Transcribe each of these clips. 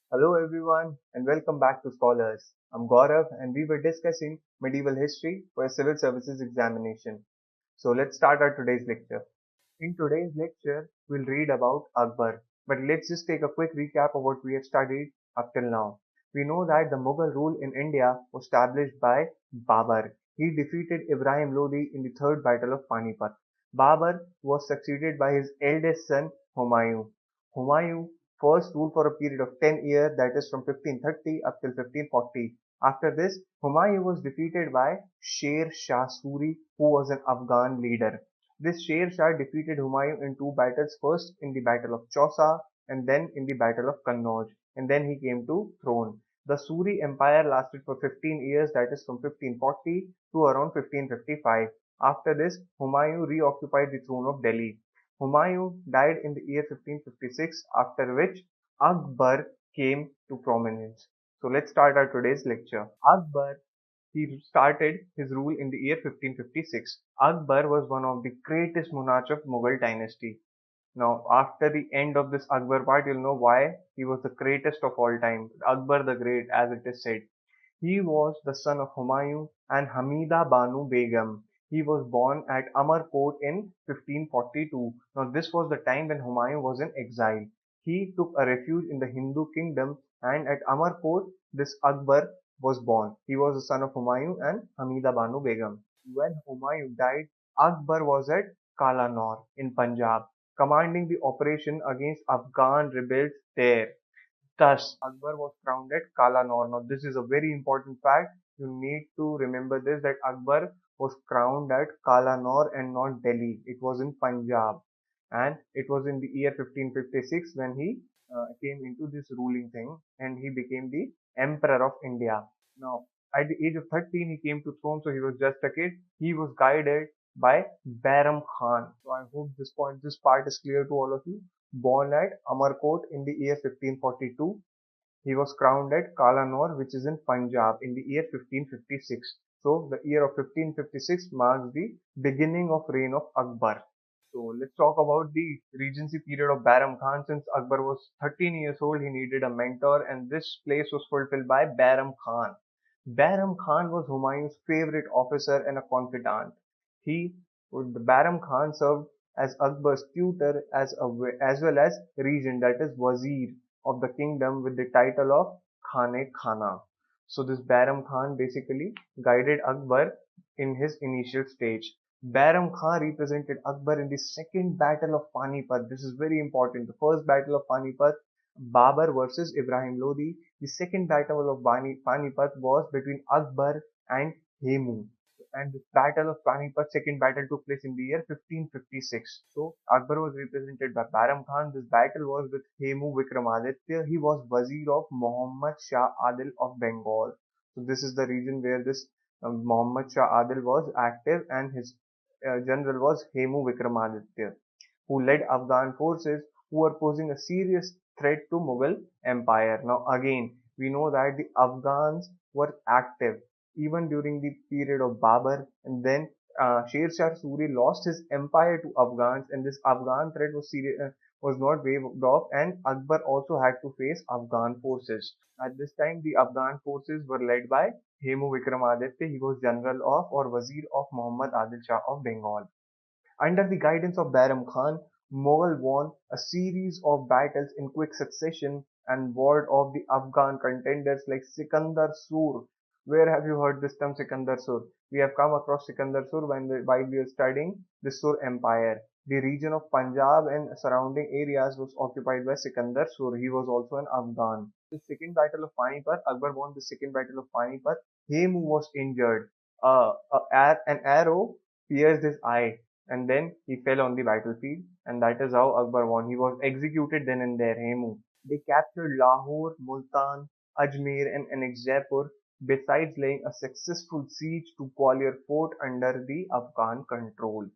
Hello everyone and welcome back to Scholars. I'm Gaurav and we were discussing medieval history for a civil services examination. So let's start our today's lecture. In today's lecture, we'll read about Akbar, but let's just take a quick recap of what we have studied up till now. We know that the Mughal rule in India was established by Babur. He defeated Ibrahim Lodi in the Third Battle of Panipat. Babur was succeeded by his eldest son Humayun. Humayun first ruled for a period of 10 years, that is from 1530 up till 1540. After this, Humayun was defeated by Sher Shah Suri, who was an Afghan leader. This Sher Shah defeated Humayun in two battles, first in the Battle of Chausa and then in the Battle of Kannauj, and then he came to throne. The Suri Empire lasted for 15 years, that is from 1540 to around 1555. After this, Humayun reoccupied the throne of Delhi. Humayun died in the year 1556, after which Akbar came to prominence. So let's start our today's lecture. Akbar, he started his rule in the year 1556. Akbar was one of the greatest monarchs of Mughal dynasty. Now, after the end of this Akbar part, you'll know why he was the greatest of all time. Akbar the Great, as it is said. He was the son of Humayun and Hamida Banu Begum. He was born at Amarkot in 1542. Now, this was the time when Humayun was in exile. He took a refuge in the Hindu kingdom, and at Amarkot, this Akbar was born. He was the son of Humayun and Hamida Banu Begum. When Humayun died, Akbar was at Kalanor in Punjab, commanding the operation against Afghan rebels there. Thus, Akbar was crowned at Kalanor. Now, this is a very important fact. You need to remember this, that Akbar was crowned at Kalanor and not Delhi. It was in Punjab. And it was in the year 1556 when he came into this ruling thing and he became the Emperor of India. Now, at the age of 13, he came to throne, so he was just a kid. He was guided by Bairam Khan. So I hope this part is clear to all of you. Born at Amarkot in the year 1542, he was crowned at Kalanor, which is in Punjab, in the year 1556. So the year of 1556 marks the beginning of reign of Akbar. So let's talk about the regency period of Bairam Khan. Since Akbar was 13 years old, he needed a mentor, and this place was fulfilled by Bairam Khan. Bairam Khan was Humayun's favorite officer and a confidant. He, the Bairam Khan served as Akbar's tutor as well as regent, that is Wazir of the kingdom, with the title of Khane-Khana. So this Bairam Khan basically guided Akbar in his initial stage. Bairam Khan represented Akbar in the second battle of Panipat. This is very important. The first battle of Panipat, Babur versus Ibrahim Lodi. The second battle of Panipat was between Akbar and Hemu. And this battle of Panipat, second battle, took place in the year 1556. So Akbar was represented by Bairam Khan. This battle was with Hemu Vikramaditya. He was Wazir of Muhammad Shah Adil of Bengal. So this is the region where this Muhammad Shah Adil was active, and his general was Hemu Vikramaditya, who led Afghan forces who were posing a serious threat to Mughal Empire. Now again, we know that the Afghans were active even during the period of Babur, and then Sher Shah Suri lost his empire to Afghans, and this Afghan threat was was not waved off, and Akbar also had to face Afghan forces. At this time, the Afghan forces were led by Hemu Vikramaditya. He was general of or Wazir of Muhammad Adil Shah of Bengal. Under the guidance of Bairam Khan, Mughal won a series of battles in quick succession and ward off the Afghan contenders like Sikandar Sur. Where have you heard this term Sikandar Sur? We have come across Sikandar Sur while we were studying the Sur Empire. The region of Punjab and surrounding areas was occupied by Sikandar Sur. He was also an Afghan. The second battle of Panipat, Akbar won the second battle of Panipat. Hemu was injured. An arrow pierced his eye, and then he fell on the battlefield, and that is how Akbar won. He was executed then and there, Hemu. They captured Lahore, Multan, Ajmer, and annexed Jaipur, besides laying a successful siege to Gwalior fort under the Afghan control.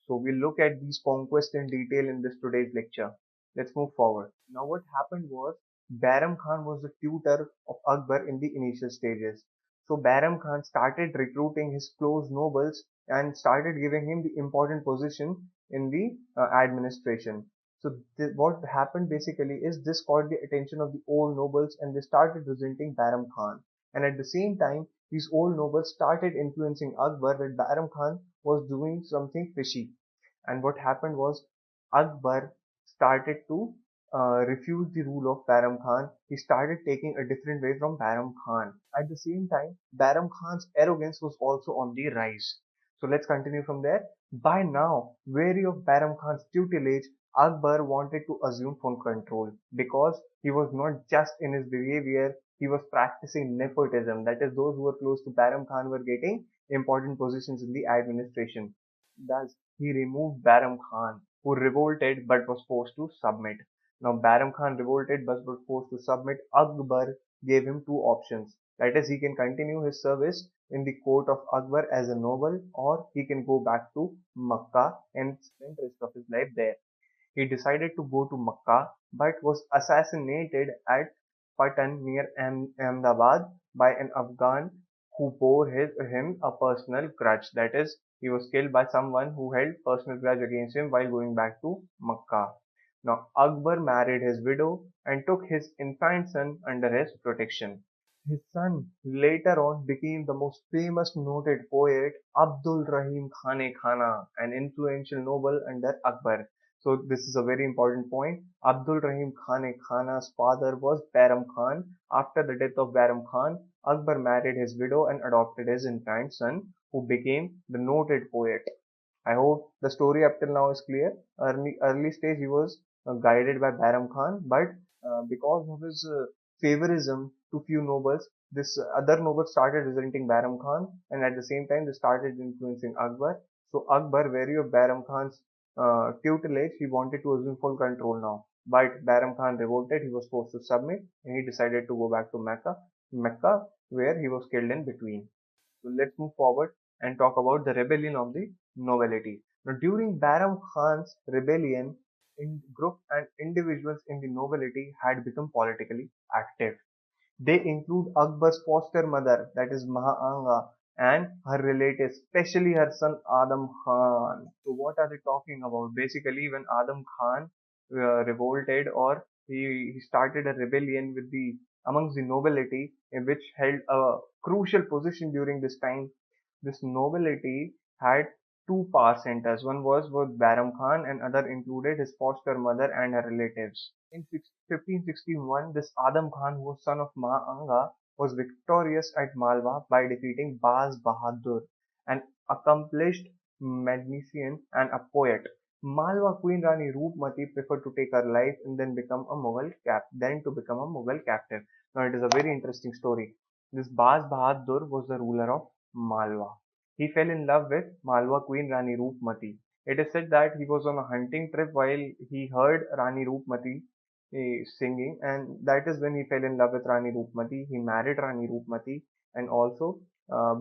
So we'll look at these conquests in detail in this today's lecture. Let's move forward. Now what happened was Bairam Khan was the tutor of Akbar in the initial stages. So Bairam Khan started recruiting his close nobles and started giving him the important position in the administration. So what happened basically is this caught the attention of the old nobles and they started resenting Baram Khan. And at the same time, these old nobles started influencing Akbar that Baram Khan was doing something fishy. And what happened was Akbar started to refuse the rule of Baram Khan. He started taking a different way from Baram Khan. At the same time, Baram Khan's arrogance was also on the rise. So let's continue from there. By now, wary of Baram Khan's tutelage, Akbar wanted to assume full control because he was not just in his behavior, he was practicing nepotism. That is, those who were close to Baram Khan were getting important positions in the administration. Thus, he removed Baram Khan, who revolted but was forced to submit. Now, Baram Khan revolted but was forced to submit. Akbar gave him two options. That is, he can continue his service in the court of Akbar as a noble, or he can go back to Makkah and spend the rest of his life there. He decided to go to Makkah but was assassinated at Patan near Ahmedabad by an Afghan who bore him a personal grudge. That is, he was killed by someone who held personal grudge against him while going back to Makkah. Now Akbar married his widow and took his infant son under his protection. His son later on became the most famous noted poet Abdul Rahim Khane Khana, an influential noble under Akbar. So this is a very important point. Abdul Rahim Khane Khana's father was Bairam Khan. After the death of Bairam Khan, Akbar married his widow and adopted his infant son, who became the noted poet. I hope the story up till now is clear. Early stage he was guided by Bairam Khan, but because of his favorism to few nobles, this other nobles started resenting Bairam Khan, and at the same time they started influencing Akbar. So Akbar, wary of Bairam Khan's tutelage, he wanted to assume full control now. But Bairam Khan revolted, he was forced to submit, and he decided to go back to Mecca, where he was killed in between. So let's move forward and talk about the rebellion of the nobility. Now, during Bairam Khan's rebellion, groups and individuals in the nobility had become politically active. They include Akbar's foster mother, that is Mahaanga, and her relatives, especially her son Adam Khan. So what are they talking about? Basically, when Adam Khan revolted, or he started a rebellion with the amongst the nobility, in which held a crucial position during this time. This nobility had two power centers. One was with Bairam Khan, and other included his foster mother and her relatives. In 1561, this Adam Khan, who was son of Maanga, was victorious at Malwa by defeating Baz Bahadur, an accomplished magician and a poet. Malwa Queen Rani Roopmati preferred to take her life and then become a Mughal captive. Now it is a very interesting story. This Baz Bahadur was the ruler of Malwa. He fell in love with Malwa Queen Rani Roopmati. It is said that he was on a hunting trip while he heard Rani Roopmati singing, and that is when he fell in love with Rani Roopmati. He married Rani Roopmati and also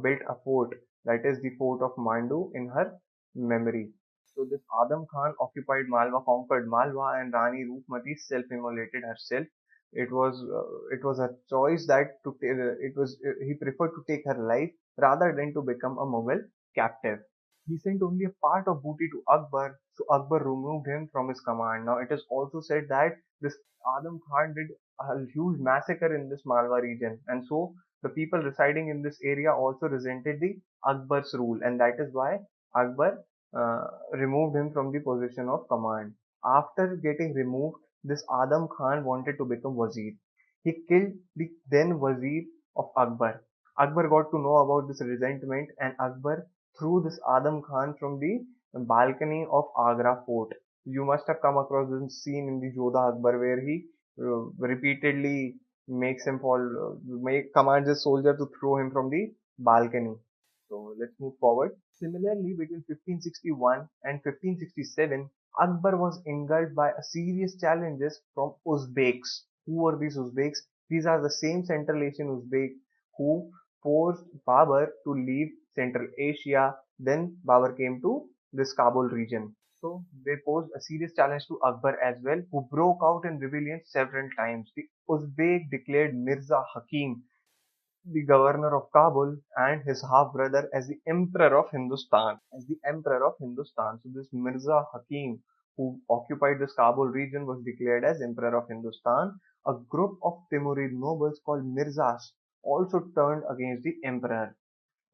built a fort, that is the fort of Mandu, in her memory. So this Adam Khan occupied Malwa, conquered Malwa, and Rani Roopmati self-immolated herself. It was a choice that he preferred to take her life rather than to become a Mughal captive. He sent only a part of booty to Akbar, so Akbar removed him from his command. Now it is also said that this Adam Khan did a huge massacre in this Malwa region, and so the people residing in this area also resented the Akbar's rule, and that is why Akbar removed him from the position of command. After getting removed, this Adam Khan wanted to become Wazir. He killed the then Wazir of Akbar. Akbar got to know about this resentment, and Akbar threw this Adam Khan from the balcony of Agra fort. You must have come across this scene in the Jodha Akbar where he repeatedly makes him fall, commands his soldier to throw him from the balcony. So let's move forward. Similarly, between 1561 and 1567, Akbar was engulfed by a serious challenges from Uzbeks. Who were these Uzbeks? These are the same Central Asian Uzbeks who forced Babur to leave Central Asia. Then Babur came to this Kabul region. So they posed a serious challenge to Akbar as well, who broke out in rebellion several times. The Uzbek declared Mirza Hakim, the governor of Kabul, and his half brother as the emperor of Hindustan. So this Mirza Hakim who occupied this Kabul region, was declared as Emperor of Hindustan. A group of Timurid nobles called Mirzas also turned against the emperor.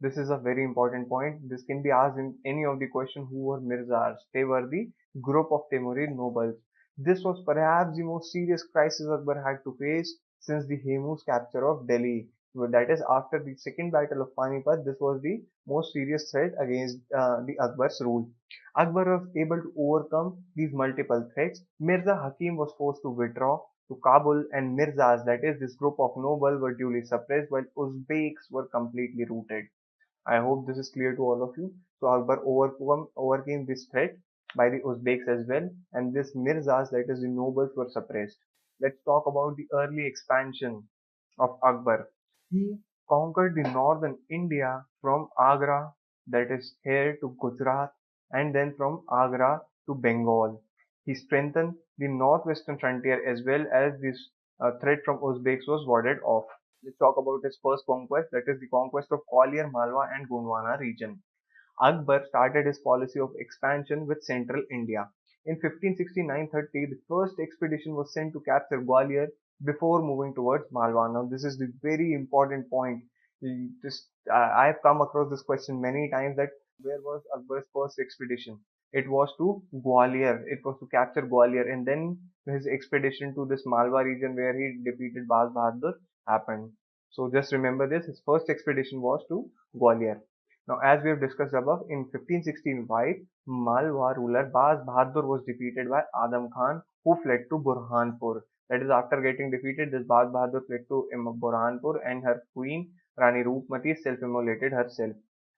This is a very important point. This can be asked in any of the question who were Mirzas. They were the group of Timurid nobles. This was perhaps the most serious crisis Akbar had to face since the Hemu's capture of Delhi. Well, that is after the second battle of Panipat. This was the most serious threat against the Akbar's rule. Akbar was able to overcome these multiple threats. Mirza Hakim was forced to withdraw to Kabul, and Mirzas, that is this group of nobles, were duly suppressed while Uzbeks were completely routed. I hope this is clear to all of you. So Akbar overcame this threat by the Uzbeks as well, and this Mirzas, that is the nobles, were suppressed. Let's talk about the early expansion of Akbar. He conquered the northern India from Agra, that is here, to Gujarat, and then from Agra to Bengal. He strengthened the northwestern frontier as well as this threat from Uzbeks was warded off. Let's talk about his first conquest, that is the conquest of Gwalior, Malwa and Gondwana region. Akbar started his policy of expansion with central India. In 1569-30, the first expedition was sent to capture Gwalior before moving towards Malwa. Now, this is the very important point. I've come across this question many times, that where was Akbar's first expedition? It was to Gwalior. It was to capture Gwalior, and then his expedition to this Malwa region where he defeated Baz Bahadur happened. So just remember this. His first expedition was to Gwalior. Now, as we have discussed above, in 1565, Malwa ruler Baz Bahadur was defeated by Adam Khan, who fled to Burhanpur. That is, after getting defeated, this Baz Bahadur fled to Burhanpur, and her queen Rani Roopmati self-immolated herself.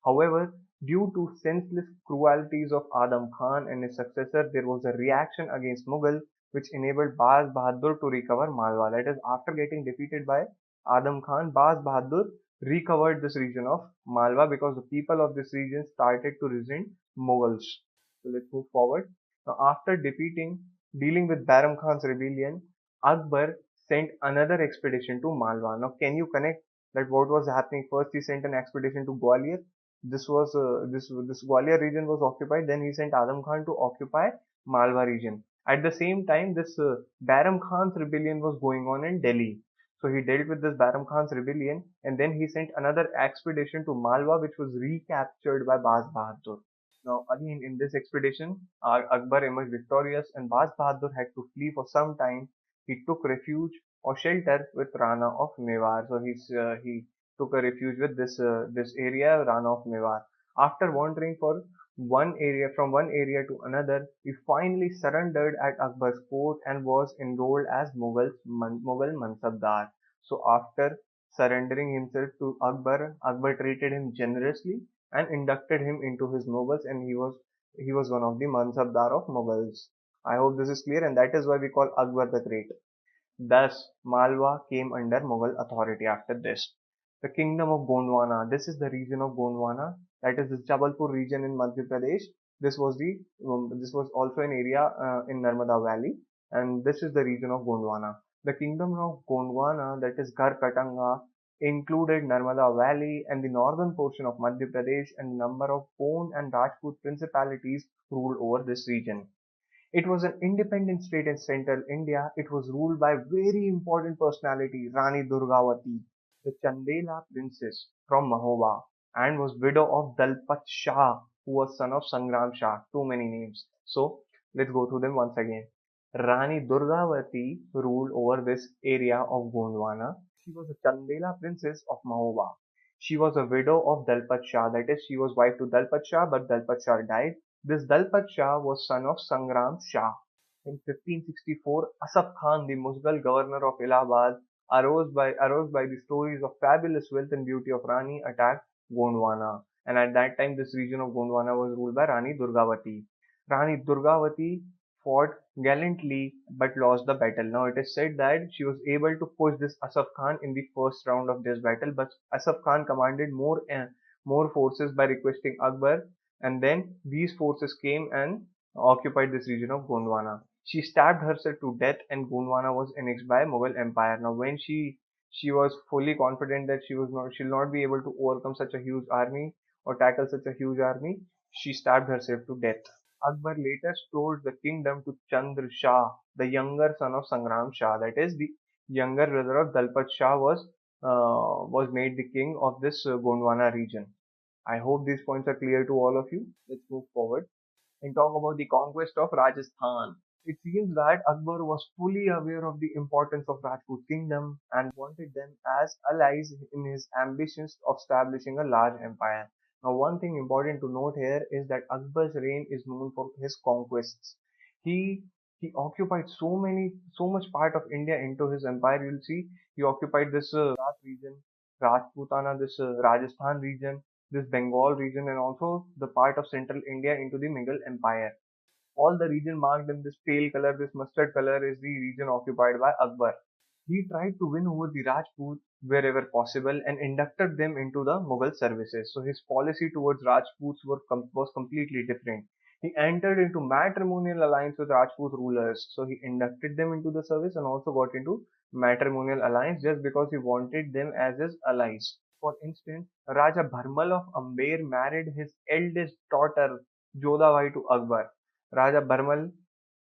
However, due to senseless cruelties of Adam Khan and his successor, there was a reaction against Mughal, which enabled Baz Bahadur to recover Malwa. That is, after getting defeated by Adam Khan, Baz Bahadur recovered this region of Malwa because the people of this region started to resent Mughals. So let's move forward. Now, after dealing with Baram Khan's rebellion, Akbar sent another expedition to Malwa. Now, can you connect that what was happening? First, he sent an expedition to Gwalior. This Gwalior region was occupied. Then he sent Adam Khan to occupy Malwa region. At the same time, this Baram Khan's rebellion was going on in Delhi. So he dealt with this Baram Khan's rebellion, and then he sent another expedition to Malwa, which was recaptured by Baz Bahadur. Now, again, in this expedition, Akbar emerged victorious, and Baz Bahadur had to flee for some time. He took refuge or shelter with Rana of Mewar. So he took a refuge with this area, Rana of Mewar. After wandering from one area to another, he finally surrendered at Akbar's court and was enrolled as Mughal Mansabdar. So after surrendering himself to Akbar, Akbar treated him generously and inducted him into his nobles, and he was one of the Mansabdar of Mughals. I hope this is clear, and that is why we call Akbar the Great. Thus, Malwa came under Mughal authority after this. The kingdom of Gondwana. This is the region of Gondwana. That is the Jabalpur region in Madhya Pradesh. This was also an area in Narmada Valley, and this is the region of Gondwana. The kingdom of Gondwana, that is Garkatanga, included Narmada Valley and the northern portion of Madhya Pradesh, and a number of Gond and Rajput principalities ruled over this region. It was an independent state in central India. It was ruled by very important personality, Rani Durgavati, the Chandela princess from Mahoba, and was widow of Dalpat Shah, who was son of Sangram Shah. Too many names. So let's go through them once again. Rani Durgavati ruled over this area of Gondwana. She was a Chandela princess of Mahoba. She was a widow of Dalpat Shah. That is, she was wife to Dalpat Shah, but Dalpat Shah died. This Dalpat Shah was son of Sangram Shah. In 1564, Asaf Khan, the Mughal governor of Allahabad, arose by the stories of fabulous wealth and beauty of Rani, attacked Gondwana. And at that time, this region of Gondwana was ruled by Rani Durgavati. Rani Durgavati fought gallantly but lost the battle. Now it is said that she was able to push this Asaf Khan in the first round of this battle, but Asaf Khan commanded more forces by requesting Akbar, and then these forces came and occupied this region of Gondwana. She stabbed herself to death, and Gondwana was annexed by Mughal Empire. Now, when she was fully confident that she'll not be able to overcome such a huge army or tackle such a huge army, she stabbed herself to death. Akbar later stole the kingdom to Chandra Shah, the younger son of Sangram Shah. That is, the younger brother of Dalpat Shah was made the king of this Gondwana region. I hope these points are clear to all of you. Let's move forward and talk about the conquest of Rajasthan. It seems that Akbar was fully aware of the importance of Rajput kingdom and wanted them as allies in his ambitions of establishing a large empire. Now, one thing important to note here is that Akbar's reign is known for his conquests. He he occupied so much part of India into his empire. You'll see he occupied this Gujarat region, Rajputana, this Rajasthan region, this Bengal region, and also the part of central India into the Mughal Empire. All the region marked in this pale color, this mustard color, is the region occupied by Akbar. He tried to win over the Rajputs wherever possible and inducted them into the Mughal services. So his policy towards Rajputs was completely different. He entered into matrimonial alliance with Rajput rulers. So he inducted them into the service and also got into matrimonial alliance just because he wanted them as his allies. For instance, Raja Bharmal of Amber married his eldest daughter Jodhabai to Akbar. Raja Bharmal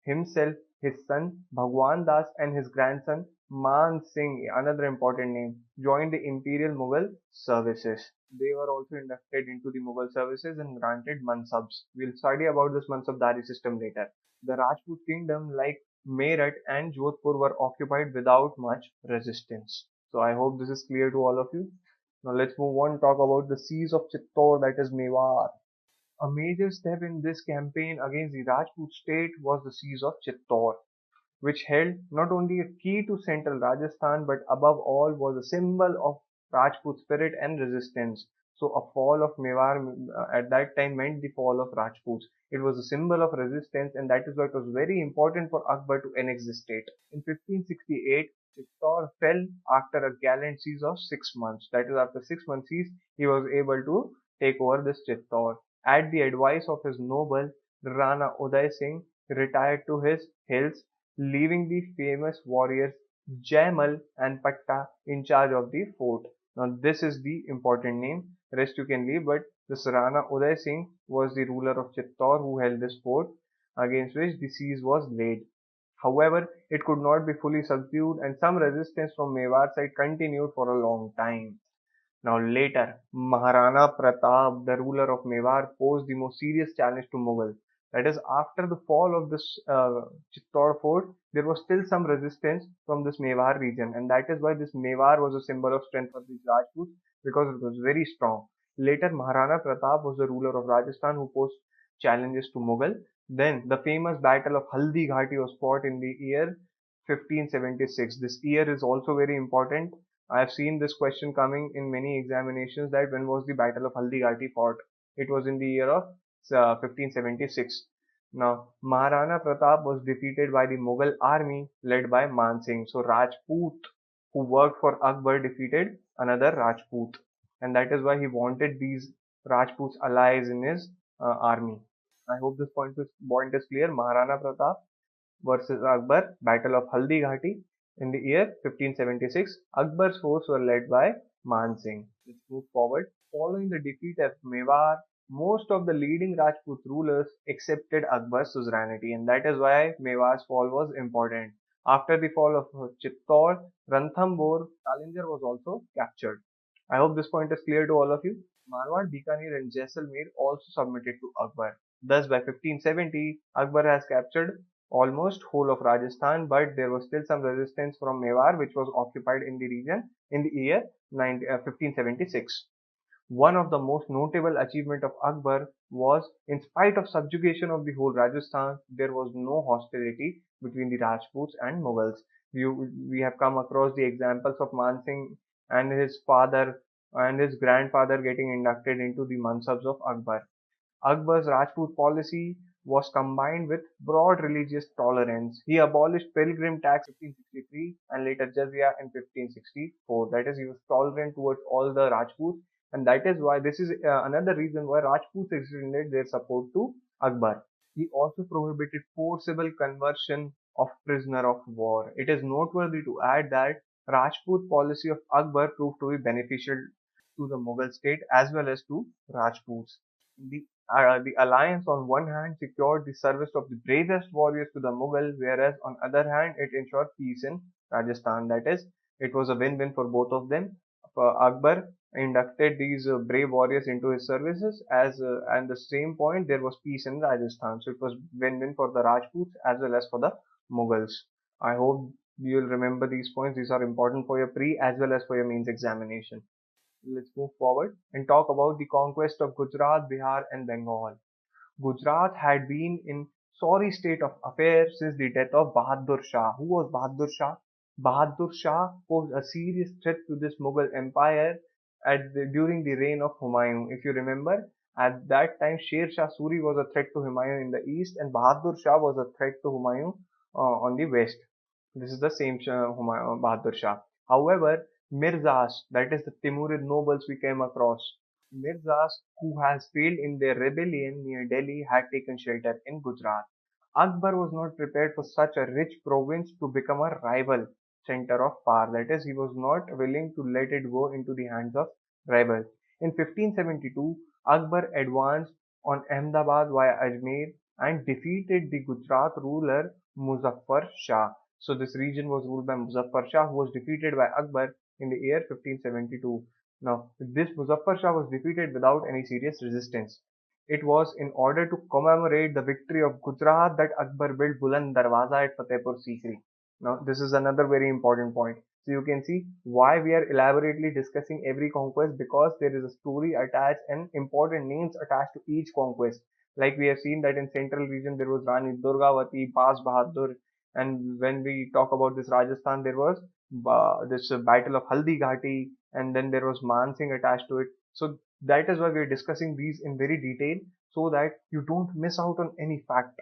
himself, his son Bhagwan Das, and his grandson Man Singh, another important name, joined the Imperial Mughal services. They were also inducted into the Mughal services and granted mansabs. We'll study about this mansabdari system later. The Rajput kingdom, like Meerut and Jodhpur, were occupied without much resistance. So I hope this is clear to all of you. Now let's move on and talk about the siege of Chittor, that is Mewar. A major step in this campaign against the Rajput state was the siege of Chittor, which held not only a key to central Rajasthan but above all was a symbol of Rajput spirit and resistance. So a fall of Mewar at that time meant the fall of Rajputs. It was a symbol of resistance, and that is why it was very important for Akbar to annex the state. In 1568, Chittor fell after a gallant siege of 6 months. That is, after 6 months siege, he was able to take over this Chittor. At the advice of his noble, Rana Uday Singh retired to his hills, leaving the famous warriors Jaimal and Patta in charge of the fort. Now this is the important name. Rest you can leave, but this Rana Uday Singh was the ruler of Chittor who held this fort against which the siege was laid. However, it could not be fully subdued and some resistance from Mewar side continued for a long time. Now later, Maharana Pratap, the ruler of Mewar, posed the most serious challenge to Mughals. That is, after the fall of this Chittor fort, there was still some resistance from this Mewar region, and that is why this Mewar was a symbol of strength for the Rajputs because it was very strong. Later, Maharana Pratap was the ruler of Rajasthan who posed challenges to Mughal. Then, the famous battle of Haldi Ghati was fought in the year 1576. This year is also very important. I have seen this question coming in many examinations that when was the Battle of Haldighati fought? It was in the year of 1576. Now, Maharana Pratap was defeated by the Mughal army led by Man Singh. So, Rajput who worked for Akbar defeated another Rajput, and that is why he wanted these Rajputs allies in his army. I hope this point is clear. Maharana Pratap versus Akbar, Battle of Haldi Ghati in the year 1576. Akbar's forces were led by Man Singh. Let's move forward. Following the defeat at Mewar, most of the leading Rajput rulers accepted Akbar's suzerainty, and that is why Mewar's fall was important. After the fall of Chittor, Ranthambore, Kalinjar was also captured. I hope this point is clear to all of you. Marwar, Bikaner and Jaisalmer also submitted to Akbar. Thus, by 1570, Akbar has captured almost whole of Rajasthan, but there was still some resistance from Mewar, which was occupied in the region in the year 1576. One of the most notable achievement of Akbar was, in spite of subjugation of the whole Rajasthan, there was no hostility between the Rajputs and Mughals. We have come across the examples of Man Singh and his father and his grandfather getting inducted into the mansabs of Akbar. Akbar's Rajput policy was combined with broad religious tolerance. He abolished pilgrim tax in 1563 and later jizya in 1564. That is, he was tolerant towards all the Rajputs, and that is why this is another reason why Rajputs extended their support to Akbar. He also prohibited forcible conversion of prisoner of war. It is noteworthy to add that Rajput policy of Akbar proved to be beneficial to the Mughal state as well as to Rajputs. The The alliance on one hand secured the service of the bravest warriors to the Mughal, whereas on other hand it ensured peace in Rajasthan. That is, it was a win-win for both of them. Akbar inducted these brave warriors into his services, as and the same point there was peace in Rajasthan. So it was win-win for the Rajputs as well as for the Mughals. I hope you'll remember these points. These are important for your pre as well as for your mains examination. Let's move forward and talk about the conquest of Gujarat, Bihar, and Bengal. Gujarat had been in sorry state of affairs since the death of Bahadur Shah. Who was Bahadur Shah? Bahadur Shah posed a serious threat to this Mughal empire during the reign of Humayun. If you remember, at that time Sher Shah Suri was a threat to Humayun in the east, and Bahadur Shah was a threat to Humayun on the west. This is the same Bahadur Shah. However, Mirzas, that is the Timurid nobles we came across, Mirzas who has failed in their rebellion near Delhi had taken shelter in Gujarat. Akbar was not prepared for such a rich province to become a rival center of power. That is, he was not willing to let it go into the hands of rivals. In 1572, Akbar advanced on Ahmedabad via Ajmer and defeated the Gujarat ruler Muzaffar Shah. So this region was ruled by Muzaffar Shah, who was defeated by Akbar in the year 1572. Now, this Muzaffar Shah was defeated without any serious resistance. It was in order to commemorate the victory of Gujarat that Akbar built Buland Darwaza at Fatehpur Sikri. Now, this is another very important point. So you can see why we are elaborately discussing every conquest, because there is a story attached and important names attached to each conquest. Like we have seen that in central region there was Rani Durgavati, Bas Bahadur, and when we talk about this Rajasthan, there was this battle of Haldi Ghati, and then there was Man Singh attached to it. So that is why we are discussing these in very detail, so that you don't miss out on any fact.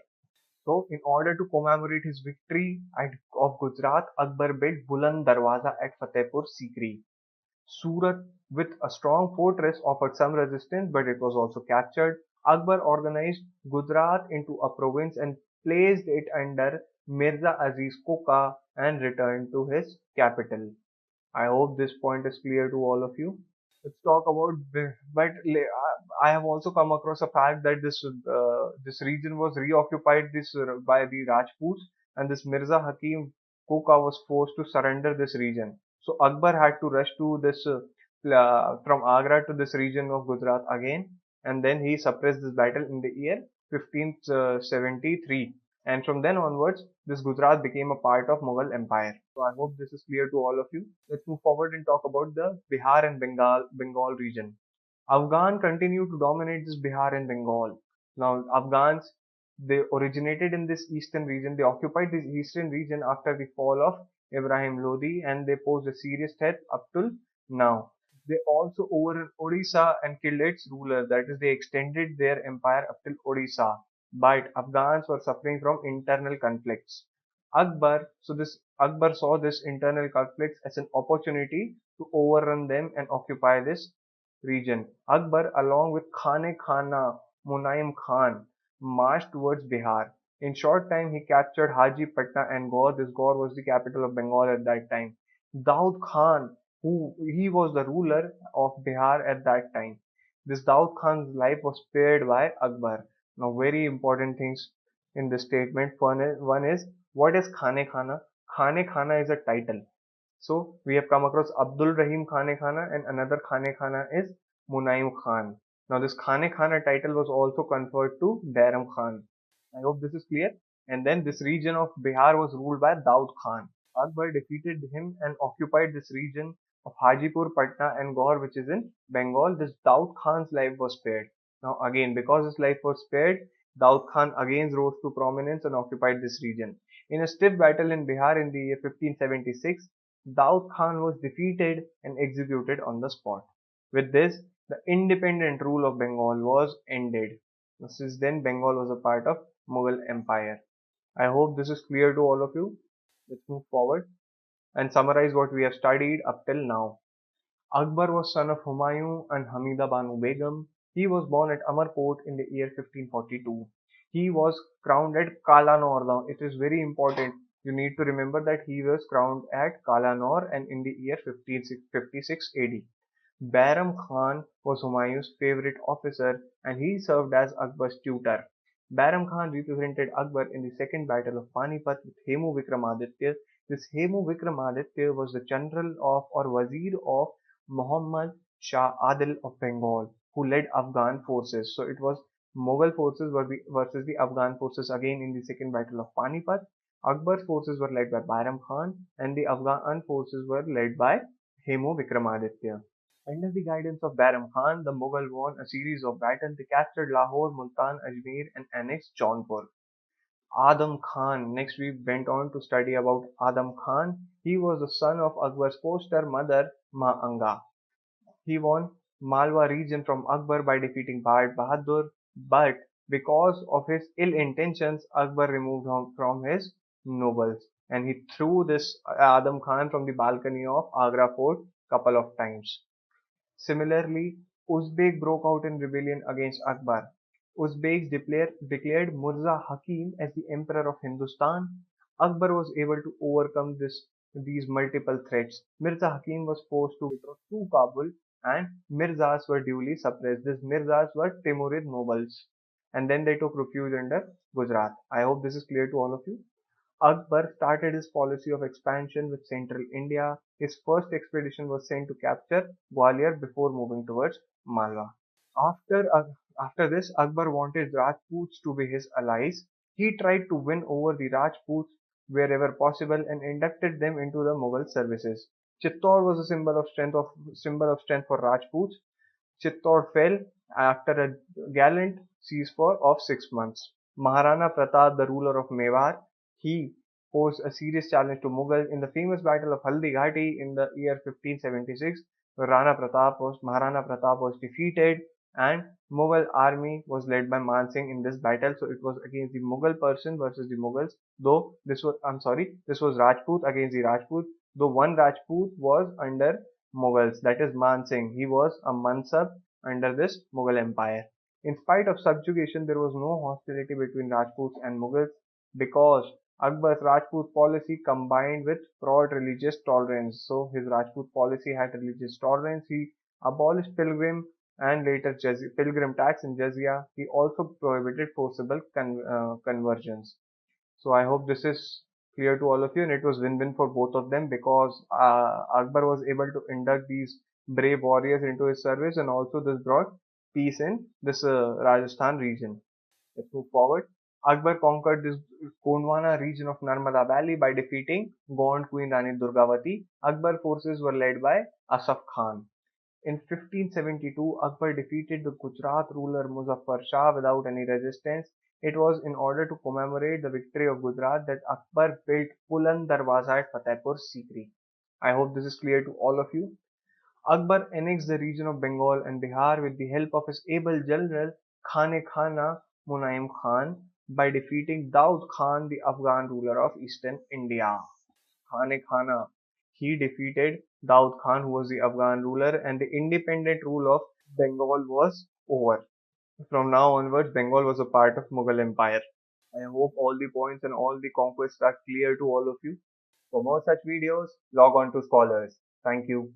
So in order to commemorate his victory of Gujarat, Akbar built Buland Darwaza at Fatehpur Sikri. Surat, with a strong fortress, offered some resistance, but it was also captured. Akbar organized Gujarat into a province and placed it under Mirza Aziz Koka and returned to his capital. I hope this point is clear to all of you. Let's talk about, but I have also come across a fact that this region was reoccupied by the Rajputs, and this Mirza Hakim Koka was forced to surrender this region. So Akbar had to rush to this from Agra to this region of Gujarat again, and then he suppressed this battle in the year 1573. And from then onwards, this Gujarat became a part of Mughal Empire. So I hope this is clear to all of you. Let's move forward and talk about the Bihar and Bengal region. Afghan continued to dominate this Bihar and Bengal. Now, Afghans, they originated in this eastern region. They occupied this eastern region after the fall of Ibrahim Lodi, and they posed a serious threat up till now. They also overran Odisha and killed its ruler. That is, they extended their empire up till Odisha. But Afghans were suffering from internal conflicts. Akbar saw this internal conflicts as an opportunity to overrun them and occupy this region. Akbar, along with Khane Khana Munaim Khan, marched towards Bihar. In short time, he captured Haji Patna and Gaur. This Gaur was the capital of Bengal at that time. Daud Khan, who he was the ruler of Bihar at that time. This Daud Khan's life was spared by Akbar. Now, very important things in this statement. One is what is Khane Khana? Khane Khana is a title. So we have come across Abdul Rahim Khane Khana, and another Khane Khana is Munaim Khan. Now this Khane Khana title was also conferred to Bairam Khan. I hope this is clear. And then this region of Bihar was ruled by Daud Khan. Akbar defeated him and occupied this region of Hajipur, Patna and Gaur, which is in Bengal. This Daud Khan's life was spared. Now again, because his life was spared, Daud Khan again rose to prominence and occupied this region. In a stiff battle in Bihar in the year 1576, Daud Khan was defeated and executed on the spot. With this, the independent rule of Bengal was ended. Since then, Bengal was a part of Mughal Empire. I hope this is clear to all of you. Let's move forward and summarize what we have studied up till now. Akbar was son of Humayun and Hamida Banu Begum. He was born at Amarkot in the year 1542. He was crowned at Kalanor. Now, it is very important. You need to remember that he was crowned at Kalanor and in the year 1556 AD. Bairam Khan was Humayun's favorite officer and he served as Akbar's tutor. Bairam Khan represented Akbar in the second battle of Panipat with Hemu Vikramaditya. This Hemu Vikramaditya was the general of or wazir of Muhammad Shah Adil of Bengal, who led Afghan forces. So it was Mughal forces versus the Afghan forces again in the second battle of Panipat. Akbar's forces were led by Bairam Khan and the Afghan forces were led by Hemu Vikramaditya. Under the guidance of Bairam Khan, the Mughal won a series of battles. They captured Lahore, Multan, Ajmer and annexed Jaunpur. Adam Khan. Next we went on to study about Adam Khan. He was the son of Akbar's foster mother Ma Anga. He won Malwa region from Akbar by defeating Bad Bahadur, but because of his ill intentions, Akbar removed him from his nobles and he threw this Adam Khan from the balcony of Agra fort couple of times. Similarly, Uzbek broke out in rebellion against Akbar. Uzbeks declared Mirza Hakim as the emperor of Hindustan. Akbar was able to overcome these multiple threats. Mirza Hakim was forced to withdraw to Kabul and Mirzas were duly suppressed. These Mirzas were Timurid nobles and then they took refuge under Gujarat. I hope this is clear to all of you. Akbar started his policy of expansion with central India. His first expedition was sent to capture Gwalior before moving towards Malwa. After this, Akbar wanted Rajputs to be his allies. He tried to win over the Rajputs wherever possible and inducted them into the Mughal services. Chittor was a symbol of strength for Rajputs. Chittor fell after a gallant siege of 6 months. Maharana Pratap, the ruler of Mewar, he posed a serious challenge to Mughals in the famous battle of Haldi Ghati in the year 1576. Maharana Pratap was defeated and Mughal army was led by Man Singh in this battle. So it was against the Mughal person versus the Mughals. This was Rajput against the Rajput. Though one Rajput was under Mughals, that is Man Singh. He was a Mansab under this Mughal empire. In spite of subjugation, there was no hostility between Rajputs and Mughals because Akbar's Rajput policy combined with broad religious tolerance. So his Rajput policy had religious tolerance. He abolished pilgrim tax and jizya. He also prohibited forcible conversions. So I hope this is clear to all of you and it was win-win for both of them because Akbar was able to induct these brave warriors into his service and also this brought peace in this Rajasthan region. Let's move forward. Akbar conquered this Gondwana region of Narmada Valley by defeating Gond Queen Rani Durgavati. Akbar forces were led by Asaf Khan. In 1572, Akbar defeated the Gujarat ruler Muzaffar Shah without any resistance. It was in order to commemorate the victory of Gujarat that Akbar built Buland Darwaza at Fatehpur Sikri. I hope this is clear to all of you. Akbar annexed the region of Bengal and Bihar with the help of his able general Khane Khana Munaim Khan by defeating Daud Khan, the Afghan ruler of eastern India. Khane Khana. He defeated Daud Khan, who was the Afghan ruler, and the independent rule of Bengal was over. From now onwards, Bengal was a part of Mughal Empire. I hope all the points and all the conquests are clear to all of you. For more such videos, log on to Scholars. Thank you.